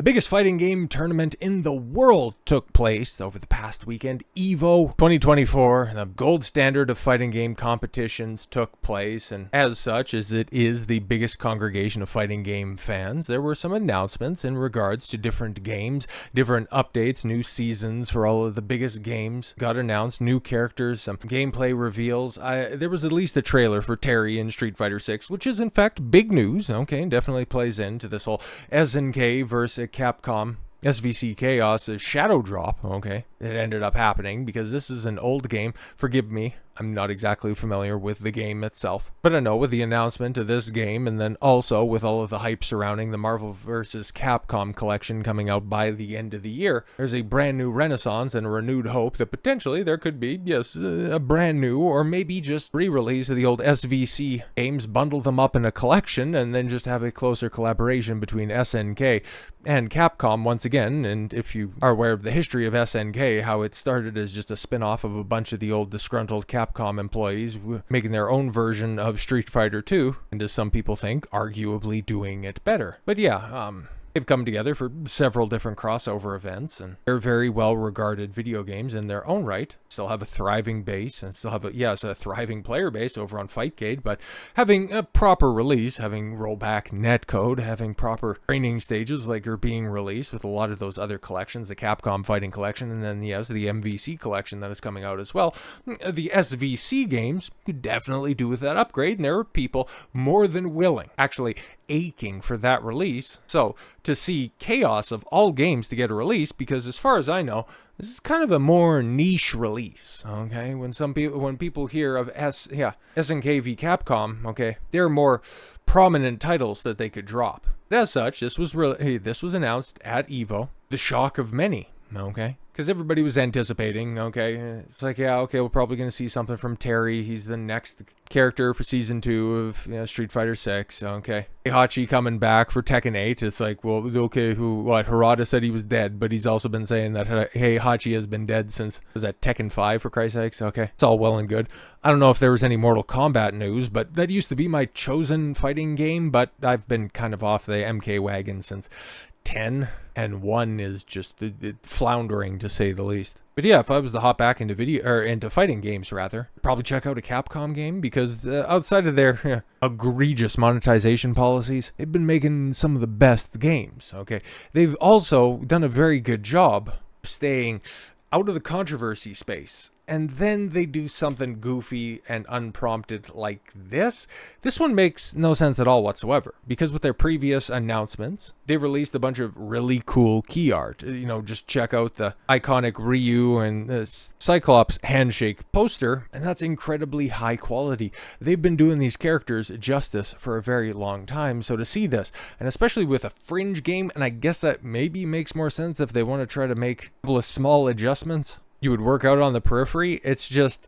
The biggest fighting game tournament in the world took place over the past weekend. EVO 2024, the gold standard of fighting game competitions, took place, and as such, as it is the biggest congregation of fighting game fans, there were some announcements in regards to different games, different updates, new seasons for all of the biggest games got announced, new characters, some gameplay reveals. There was at least a trailer for Terry in Street Fighter 6, which is in fact big news, okay, definitely plays into this whole SNK versus Capcom SVC CHAOS shadow drop, okay, it ended up happening because this is an old game. Forgive me, I'm not exactly familiar with the game itself, but I know with the announcement of this game and then also with all of the hype surrounding the Marvel vs. Capcom collection coming out by the end of the year, there's a brand new renaissance and a renewed hope that potentially there could be, yes, a brand new or maybe just re-release of the old SVC games, bundle them up in a collection and then just have a closer collaboration between SNK and Capcom once again. And if you are aware of the history of SNK, how it started as just a spin-off of a bunch of the old disgruntled Capcom employees making their own version of Street Fighter 2, and as some people think, arguably doing it better. But yeah, they've come together for several different crossover events, and they're very well-regarded video games in their own right. Still have a thriving base, and still have a thriving player base over on Fightcade, but having a proper release, having rollback netcode, having proper training stages like are being released with a lot of those other collections, the Capcom Fighting Collection, and then yes, the MVC Collection that is coming out as well. The SVC games could definitely do with that upgrade, and there are people more than willing, actually aching for that release. So to see Chaos of all games to get a release, because as far as I know, this is kind of a more niche release, okay? When people hear of SNK v Capcom, okay, there are more prominent titles that they could drop. As such, this was announced at EVO, the shock of many, okay? Because everybody was anticipating, okay, it's like, yeah, okay, we're probably going to see something from Terry. He's the next character for Season 2 of Street Fighter 6, okay. Heihachi coming back for Tekken 8. It's like, well, okay, Harada said he was dead, but he's also been saying that Heihachi has been dead since, was that Tekken 5, for Christ's sakes? Okay, it's all well and good. I don't know if there was any Mortal Kombat news, but that used to be my chosen fighting game, but I've been kind of off the MK wagon since 10, and 1 is just floundering to say the least. But yeah, if I was to hop back into fighting games rather, probably check out a Capcom game, because outside of their egregious monetization policies, they've been making some of the best games, okay? They've also done a very good job staying out of the controversy space. And then they do something goofy and unprompted like this. This one makes no sense at all whatsoever, because with their previous announcements, they released a bunch of really cool key art. You know, just check out the iconic Ryu and the Cyclops handshake poster, and that's incredibly high quality. They've been doing these characters justice for a very long time, so to see this, and especially with a fringe game, and I guess that maybe makes more sense if they want to try to make a couple of small adjustments, you would work out on the periphery. It's just,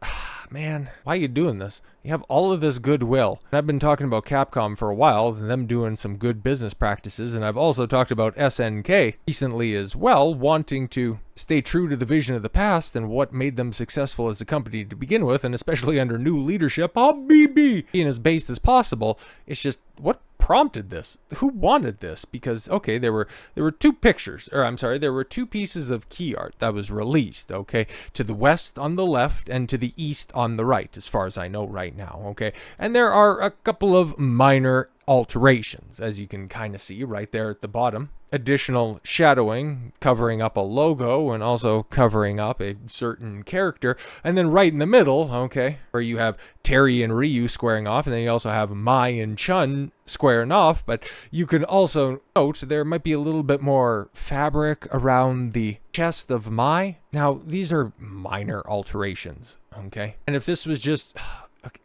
man, why are you doing this? You have all of this goodwill. And I've been talking about Capcom for a while, and them doing some good business practices, and I've also talked about SNK recently as well, wanting to stay true to the vision of the past and what made them successful as a company to begin with, and especially under new leadership, being as based as possible. It's just, what prompted this? Who wanted this? Because, okay, there were two pieces of key art that was released, okay, to the west on the left and to the east on the right, as far as I know right now, okay? And there are a couple of minor alterations, as you can kind of see right there at the bottom. Additional shadowing, covering up a logo and also covering up a certain character. And then right in the middle, okay, where you have Terry and Ryu squaring off, and then you also have Mai and Chun squaring off, but you can also note there might be a little bit more fabric around the chest of Mai. Now, these are minor alterations, okay? And if this was just,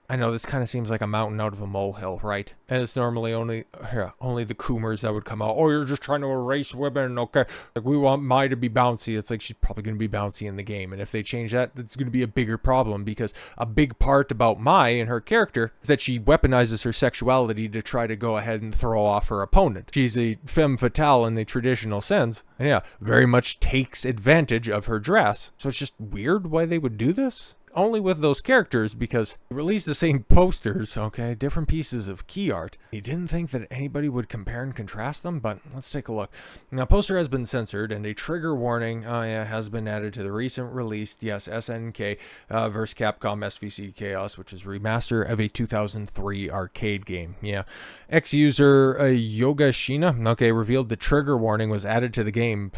I know this kind of seems like a mountain out of a molehill, right? And it's normally only the Coomers that would come out. Oh, you're just trying to erase women, okay? Like, we want Mai to be bouncy. It's like, she's probably going to be bouncy in the game. And if they change that, it's going to be a bigger problem, because a big part about Mai and her character is that she weaponizes her sexuality to try to go ahead and throw off her opponent. She's a femme fatale in the traditional sense. And yeah, very much takes advantage of her dress. So it's just weird why they would do this. only with those characters because he released the same posters, okay, different pieces of key art. He didn't think that anybody would compare and contrast them, but let's take a look. Now, poster has been censored, and a trigger warning, has been added to the recent released, SNK versus Capcom SVC CHAOS, which is a remaster of a 2003 arcade game. Ex-user Yogashina, revealed the trigger warning was added to the game,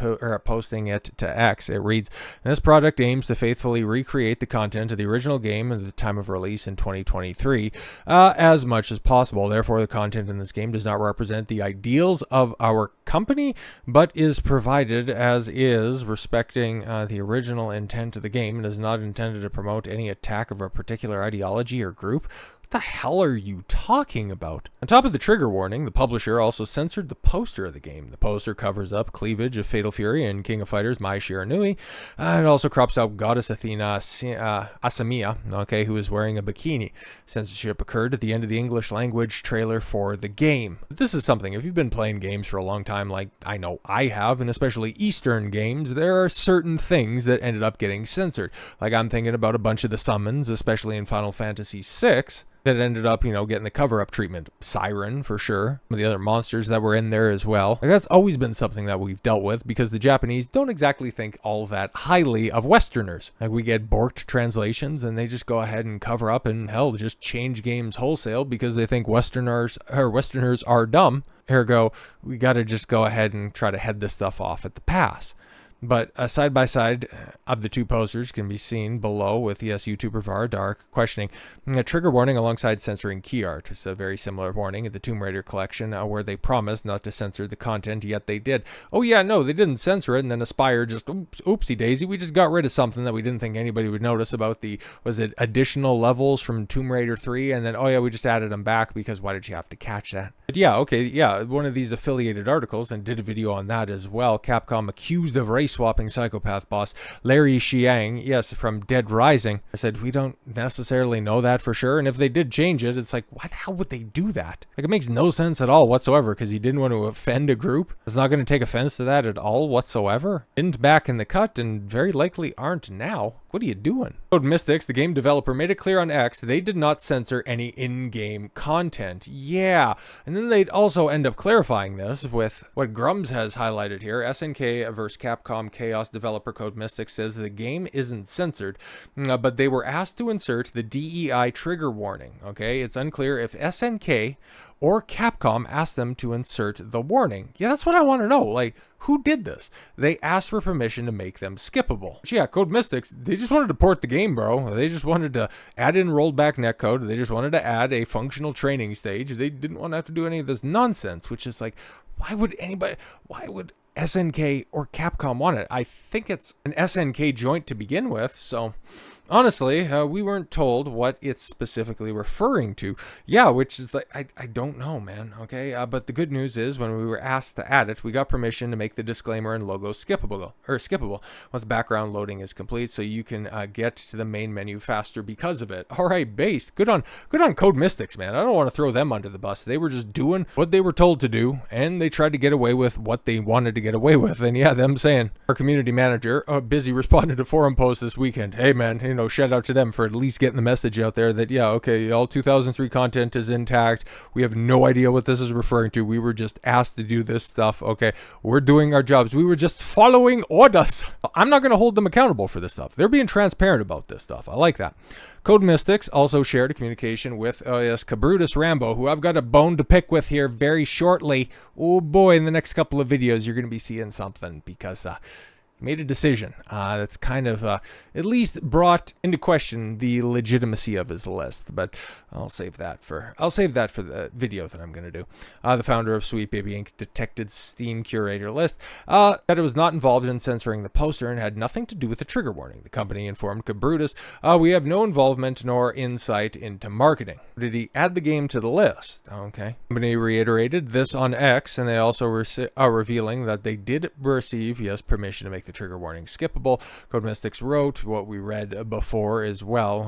posting it to X. It reads, "This product aims to faithfully recreate the content of the original game at the time of release in 2023 as much as possible. Therefore, the content in this game does not represent the ideals of our company, but is provided as is, respecting the original intent of the game, and is not intended to promote any attack of a particular ideology or group." What the hell are you talking about? On top of the trigger warning, the publisher also censored the poster of the game. The poster covers up cleavage of Fatal Fury and King of Fighters Mai Shiranui. It also crops out Goddess Athena Asamiya, who is wearing a bikini. Censorship occurred at the end of the English language trailer for the game. This is something, if you've been playing games for a long time, like I know I have, and especially Eastern games, there are certain things that ended up getting censored. Like I'm thinking about a bunch of the summons, especially in Final Fantasy VI, that ended up, getting the cover-up treatment. Siren, for sure. Some of the other monsters that were in there as well. Like, that's always been something that we've dealt with because the Japanese don't exactly think all that highly of Westerners. Like, we get borked translations and they just go ahead and cover up and, hell, just change games wholesale because they think Westerners are dumb. Ergo, we got to just go ahead and try to head this stuff off at the pass. But a side-by-side of the two posters can be seen below with, YouTuber Var Dark questioning a trigger warning alongside censoring key art. It's a very similar warning in the Tomb Raider collection where they promised not to censor the content, yet they did. Oh yeah, no, they didn't censor it, and then Aspire just, oopsie daisy, we just got rid of something that we didn't think anybody would notice about the, additional levels from Tomb Raider 3, and then, oh yeah, we just added them back because why did you have to catch that? But one of these affiliated articles, and did a video on that as well, Capcom accused of race-swapping psychopath boss Larry Xiang, from Dead Rising. I said, we don't necessarily know that for sure, and if they did change it, it's like, why the hell would they do that? Like, it makes no sense at all whatsoever, because he didn't want to offend a group. It's not going to take offense to that at all whatsoever. Didn't back in the cut, and very likely aren't now. What are you doing? Code Mystics, the game developer, made it clear on X they did not censor any in-game content. Yeah, and then they'd also end up clarifying this with what Grums has highlighted here. SNK versus Capcom CHAOS developer Code Mystics says the game isn't censored, but they were asked to insert the DEI trigger warning. It's unclear if SNK or Capcom asked them to insert the warning. Yeah, that's what I want to know. Like, who did this? They asked for permission to make them skippable. But yeah, Code Mystics, they just wanted to port the game, bro. They just wanted to add in rolled back netcode. They just wanted to add a functional training stage. They didn't want to have to do any of this nonsense, which is like, why would SNK or Capcom want it? I think it's an SNK joint to begin with, so honestly, we weren't told what it's specifically referring to. Yeah, which is like, I don't know, man, but the good news is when we were asked to add it, we got permission to make the disclaimer and logo skippable once background loading is complete, so you can get to the main menu faster because of it. All right, base. Good on Code Mystics, man. I don't want to throw them under the bus. They were just doing what they were told to do, and they tried to get away with what they wanted to get away with. And yeah, them saying, our community manager, busy responded to forum posts this weekend. Hey, man, shout out to them for at least getting the message out there that, all 2003 content is intact. We have no idea what this is referring to. We were just asked to do this stuff. We're doing our jobs. We were just following orders. I'm not going to hold them accountable for this stuff. They're being transparent about this stuff. I like that. Code Mystics also shared a communication with Cabrutus Rambo, who I've got a bone to pick with here very shortly. Oh boy, in the next couple of videos, you're going to be seeing something because made a decision that's kind of at least brought into question the legitimacy of his list, but I'll save that for the video that I'm going to do. The founder of Sweet Baby Inc. detected Steam curator list that it was not involved in censoring the poster and had nothing to do with the trigger warning. The company informed Cabrutus, we have no involvement nor insight into marketing. Did he add the game to the list? The company reiterated this on X, and they also are revealing that they did receive, permission to make the trigger warning skippable. Code Mystics wrote what we read before as well.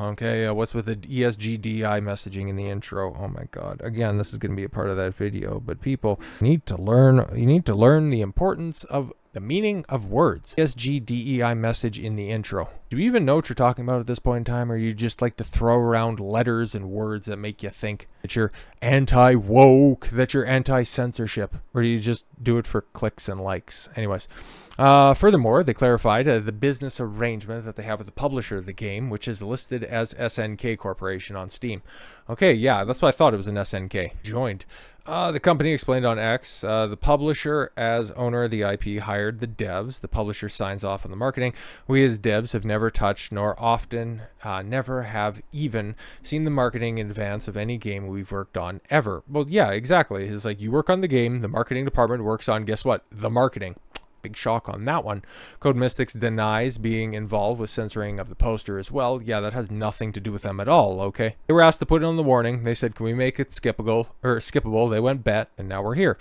What's with the ESGDI messaging in the intro? Oh my god. Again, this is going to be a part of that video, but people need to learn. You need to learn the importance of The meaning of words. SGDEI message in the intro. Do you even know what you're talking about at this point in time, or you just like to throw around letters and words that make you think that you're anti-woke, that you're anti-censorship, or do you just do it for clicks and likes? Anyways, furthermore, they clarified the business arrangement that they have with the publisher of the game, which is listed as SNK Corporation on Steam. Okay, yeah, that's what I thought it was, an SNK. Joined. The company explained on X, the publisher, as owner of the IP, hired the devs. The publisher signs off on the marketing. We as devs have never touched, nor often, never have even seen the marketing in advance of any game we've worked on ever. Well, yeah, exactly. It's like you work on the game, the marketing department works on, guess what? The marketing. Big shock on that one. Code Mystics denies being involved with censoring of the poster as well. Yeah, that has nothing to do with them at all, okay? They were asked to put it on the warning. They said, can we make it skippable? They went bet, and now we're here.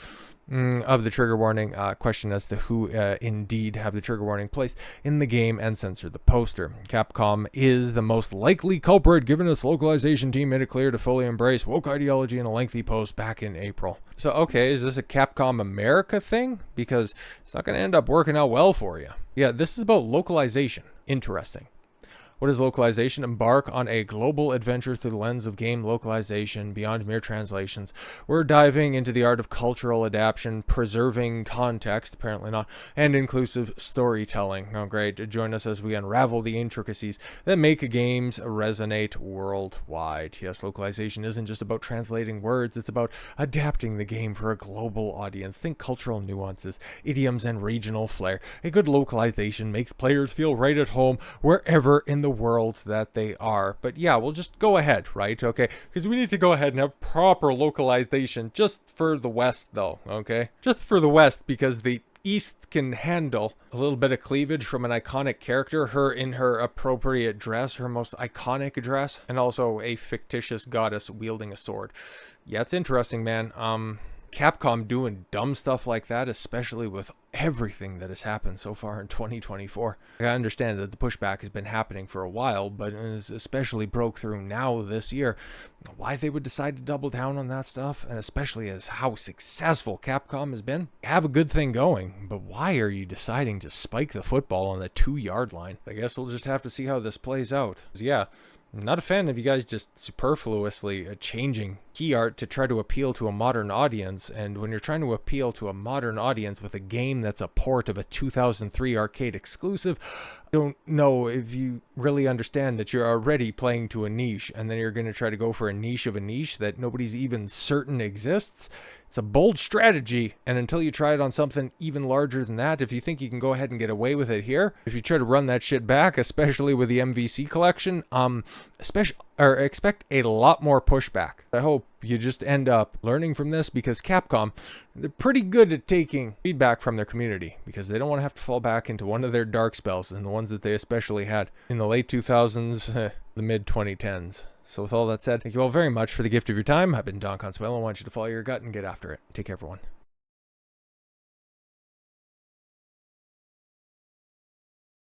Of the trigger warning, question as to who indeed have the trigger warning placed in the game and censored the poster. Capcom is the most likely culprit, given its localization team made it clear to fully embrace woke ideology in a lengthy post back in April. So, okay, is this a Capcom America thing? Because it's not going to end up working out well for you. Yeah, this is about localization. Interesting. What is localization? Embark on a global adventure through the lens of game localization beyond mere translations. We're diving into the art of cultural adaptation, preserving context, apparently not, and inclusive storytelling. Oh, great. Join us as we unravel the intricacies that make games resonate worldwide. Yes, localization isn't just about translating words. It's about adapting the game for a global audience. Think cultural nuances, idioms, and regional flair. A good localization makes players feel right at home wherever in the world that they are. But yeah, we'll just go ahead, right? Okay, because we need to go ahead and have proper localization just for the West, though. Okay, just for the West, because the East can handle a little bit of cleavage from an iconic character, her in her appropriate dress, her most iconic dress, and also a fictitious goddess wielding a sword. Yeah, it's interesting, man. Capcom doing dumb stuff like that, especially with everything that has happened so far in 2024. I understand that the pushback has been happening for a while, but it especially broke through now this year. Why they would decide to double down on that stuff, and especially as how successful Capcom has been. Have a good thing going, but why are you deciding to spike the football on the 2-yard line? I guess we'll just have to see how this plays out. Yeah, I'm not a fan of you guys just superfluously changing key art to try to appeal to a modern audience. And when you're trying to appeal to a modern audience with a game that's a port of a 2003 arcade exclusive, I don't know if you really understand that you're already playing to a niche, and then you're going to try to go for a niche of a niche that nobody's even certain exists. It's a bold strategy, and until you try it on something even larger than that, if you think you can go ahead and get away with it here, if you try to run that shit back, especially with the MVC collection, expect a lot more pushback. I hope you just end up learning from this, because Capcom, they're pretty good at taking feedback from their community, because they don't want to have to fall back into one of their dark spells, and the ones that they especially had in the late 2000s, the mid 2010s. So with all that said, thank you all very much for the gift of your time. I've been Don Consuelo. I want you to follow your gut and get after it. Take care, everyone.